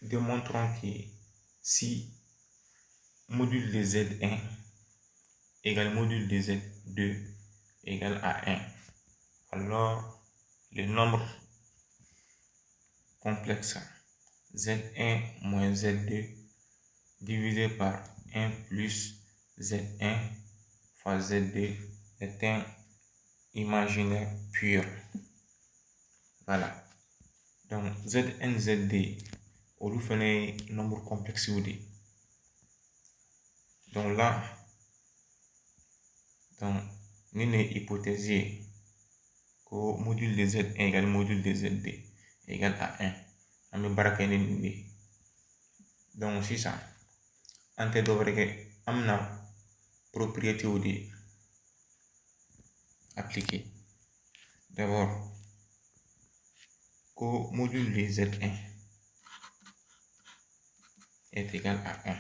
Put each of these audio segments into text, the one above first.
Démontrons que si module de Z1 égale module de Z2 égale à 1, alors le nombre complexe Z1 moins Z2 divisé par 1 plus Z1 fois Z2 est un imaginaire pur. Voilà. Donc Zn, Zd, on fait un nombre complexe ou D. Donc là, nous avons hypothésé que le module de Z1 égale module de Zd égale à 1. On a donc c'est ça. On a une propriété ou D appliquée. D'abord, que le module de Z1 est égal à 1.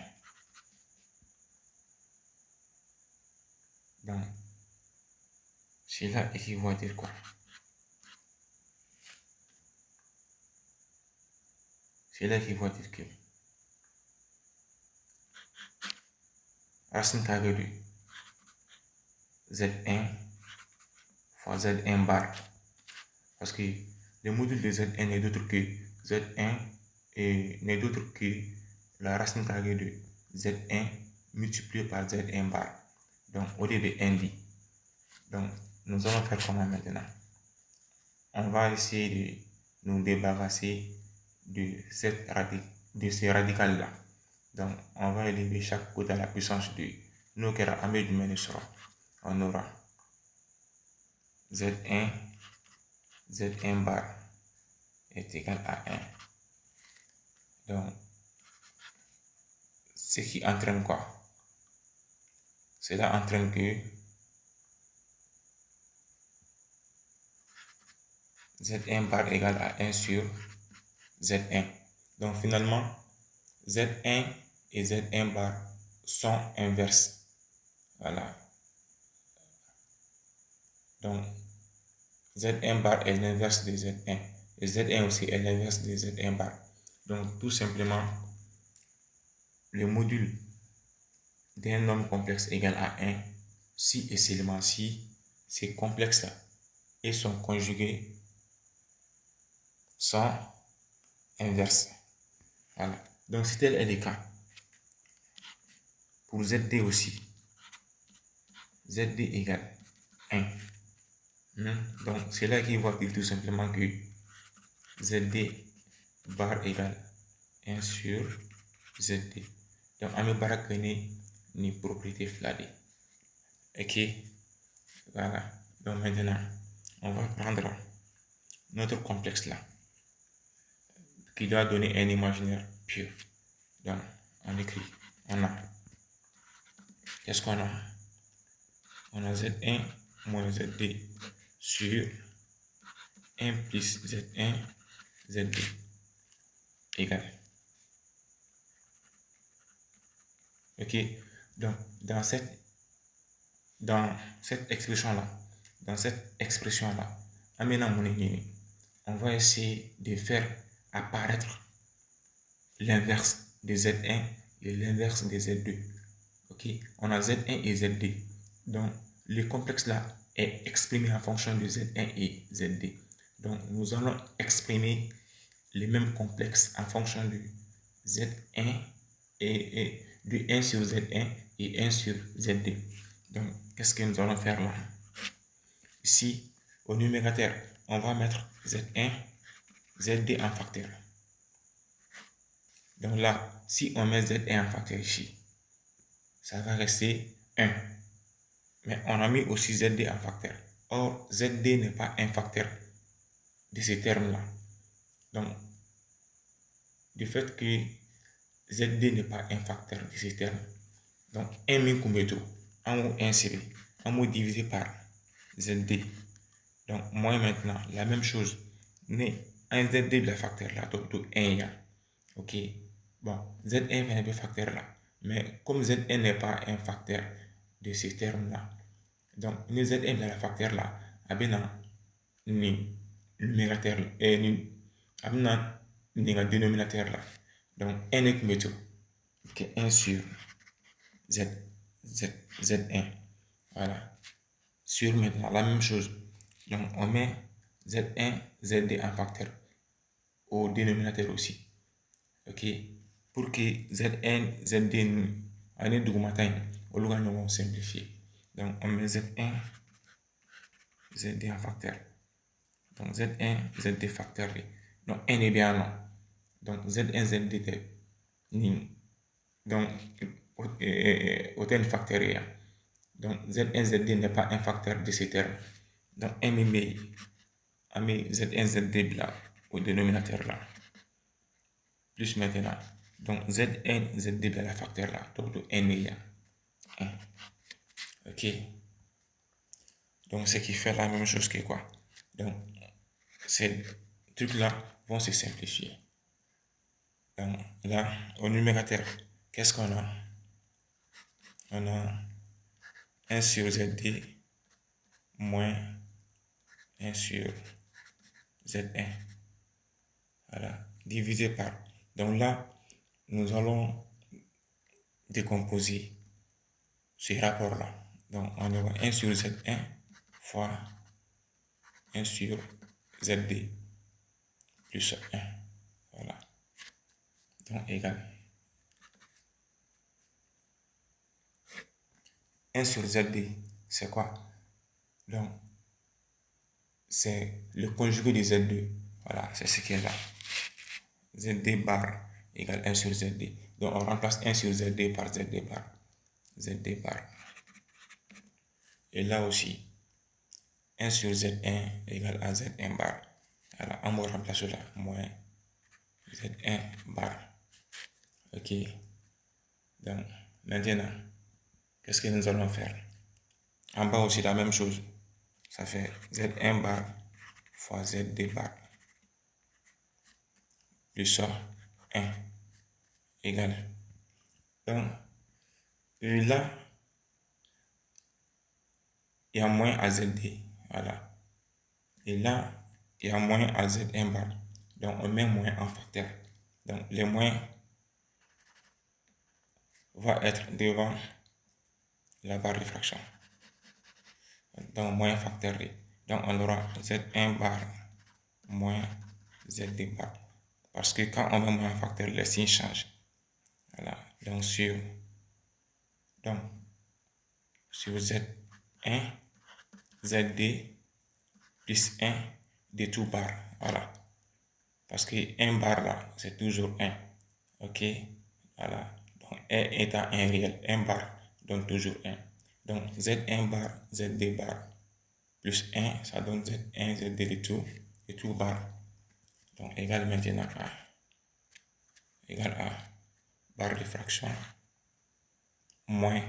Donc, cela équivaut à dire quoi? Cela équivaut à dire que racine carrée de Z1 fois Z1 bar. Parce que le module de Z1 n'est d'autre que Z1 et n'est d'autre que la racine carrée de Z1 multiplié par Z1 bar. Donc, au lieu de 1 dit. Donc, nous allons faire comment maintenant? On va essayer de nous débarrasser de ces radicales-là. Donc, on va élever chaque côté à la puissance 2. Nous, qui avons du menuiserie, on aura Z1 bar est égal à 1. Donc, ce qui entraîne quoi? Cela entraîne que Z1 bar égale à 1 sur Z1. Donc, finalement, Z1 et Z1 bar sont inverses. Voilà. Donc, Z1 bar est l'inverse de Z1. Et Z1 aussi est l'inverse de Z1 bar. Donc, tout simplement, le module d'un nombre complexe égal à 1 si et seulement si ces complexes-là et son conjugué sont inverses. Voilà. Donc, si tel est le cas, pour ZD aussi, ZD égale 1. Donc, c'est là qu'il voit tout simplement que ZD bar égale 1 sur ZD. Donc, on va connaître une propriété fladée. Ok, voilà. Donc, maintenant, on va prendre notre complexe là, qui doit donner un imaginaire pur. Donc, on écrit, on a, qu'est-ce qu'on a? On a Z1 moins ZD sur 1 plus Z1 ZD égale. Ok, donc dans cette expression-là, on va essayer de faire apparaître l'inverse de Z1 et l'inverse de Z2. Ok, on a Z1 et Z2. Donc, le complexe là est exprimé en fonction de Z1 et Z2. Donc, nous allons exprimer les mêmes complexes en fonction de Z1 et de 1 sur Z1 et 1 sur Z2. Donc, qu'est-ce que nous allons faire là? Ici, au numérateur, on va mettre Z1, Z2 en facteur. Donc là, si on met Z1 en facteur ici, ça va rester 1. Mais on a mis aussi ZD en facteur. Or, ZD n'est pas un facteur de ce terme-là. Donc, du fait que ZD n'est pas un facteur de ce terme, donc 1 minkumeto, en haut 1 série, en haut divisé par ZD. Donc, moi maintenant, la même chose. Mais un ZD de la facteur là, donc 1 ok. Bon, Zn est un facteur là. Mais comme Zn n'est pas un facteur de ce terme-là, donc nous Zn de la facteur là, abena ni numérateur et ni abena le dénominateur là. Donc, n est méthode. Ok, 1 sur Z1. Voilà. Sur maintenant, la même chose. Donc, on met Z1, ZD en facteur au dénominateur aussi. Ok. Pour que Zn, Zd, on est d'augmenter, on va simplifier. Donc, on met Z1, Zd en facteur. Donc, Z1, Zd facteur. Donc, n est bien là. Donc, Z1, Zd est donc, autant factoriel. Donc, Z1, Zd n'est pas un facteur de ces termes. Donc, m est Z1, Zd là, au dénominateur là. Plus maintenant. Donc, Zn, Zd là, la facteur là. Donc, n est 1. Ok. Donc, ce qui fait la même chose que quoi? Donc, ces trucs-là vont se simplifier. Donc, là, au numérateur, qu'est-ce qu'on a? On a 1 sur Zd moins 1 sur Z1. Voilà, divisé par. Donc là, nous allons décomposer ce rapport-là. Donc, on aura 1 sur Z1 fois 1 sur Zd plus 1. Voilà. Donc, égal 1 sur Zd, c'est quoi? Donc, c'est le conjugué de Z2. Voilà, c'est ce qui est là. Zd bar égale 1 sur Zd. Donc, on remplace 1 sur Zd par Zd bar. Zd bar. Et là aussi, 1 sur Z1 égale à Z1 bar. Alors, on va remplacer là, moins Z1 bar. Ok. Donc, maintenant, qu'est-ce que nous allons faire? En bas aussi, la même chose. Ça fait Z1 bar fois Zd bar. Plus ça, 1 égale. Donc, là, il y a moins à Zd. Voilà. Et là, il y a moins à Z1 bar. Donc, on met moins en facteur. Donc, le moins va être devant la barre de fraction. Donc, moins facteur. Donc, on aura Z1 bar moins Zd bar. Parce que quand on met moins facteur, le signe change. Voilà. Donc, sur Z1, Zd plus 1 de tout bar. Voilà. Parce que 1 bar là, c'est toujours 1. Ok. Voilà. Donc, 1 étant 1 réel, 1 bar donne toujours 1. Donc, Z1 bar, Zd bar plus 1, ça donne Z1, Zd de tout bar. Donc, égal maintenant à, égal à barre de fraction, moins,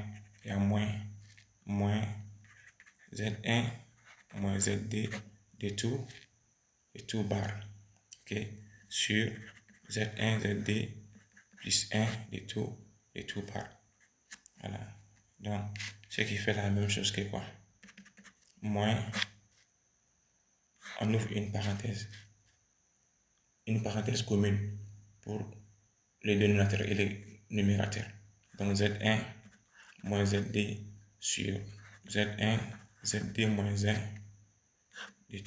il y a moins Z1, moins Zd de tout bar. Ok, sur Z1, Zd plus 1 de tout bar. Voilà. Donc, ce qui fait la même chose que quoi? Moins, on ouvre une parenthèse commune pour les dénominateurs et les numérateurs. Donc, Z1 moins Zd sur Z1, Zd moins 1 de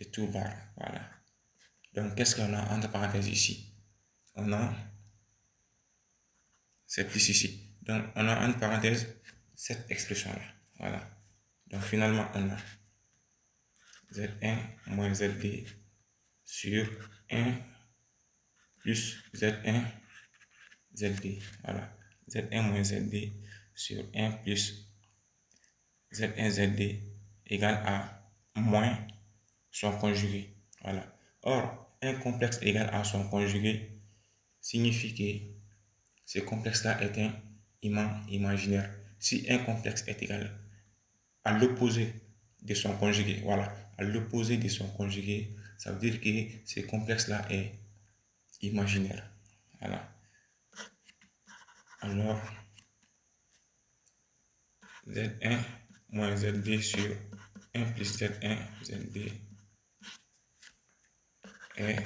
tout bar. Voilà. Donc, qu'est-ce qu'on a entre parenthèses ici? On a, c'est plus ici. Donc, on a entre parenthèses cette expression-là. Voilà. Donc, finalement, on a Z1 moins Zd sur 1 plus Z1 Zd. Voilà. Z1 moins Zd sur 1 plus Z1 Zd égale à moins son conjugué. Voilà. Or, un complexe égal à son conjugué signifie que ce complexe-là est un imaginaire. Si un complexe est égal à l'opposé de son conjugué, voilà, à l'opposé de son conjugué, ça veut dire que ce complexe-là est imaginaire. Voilà. Alors, Z1 moins Zd sur 1 plus Z1 Zd est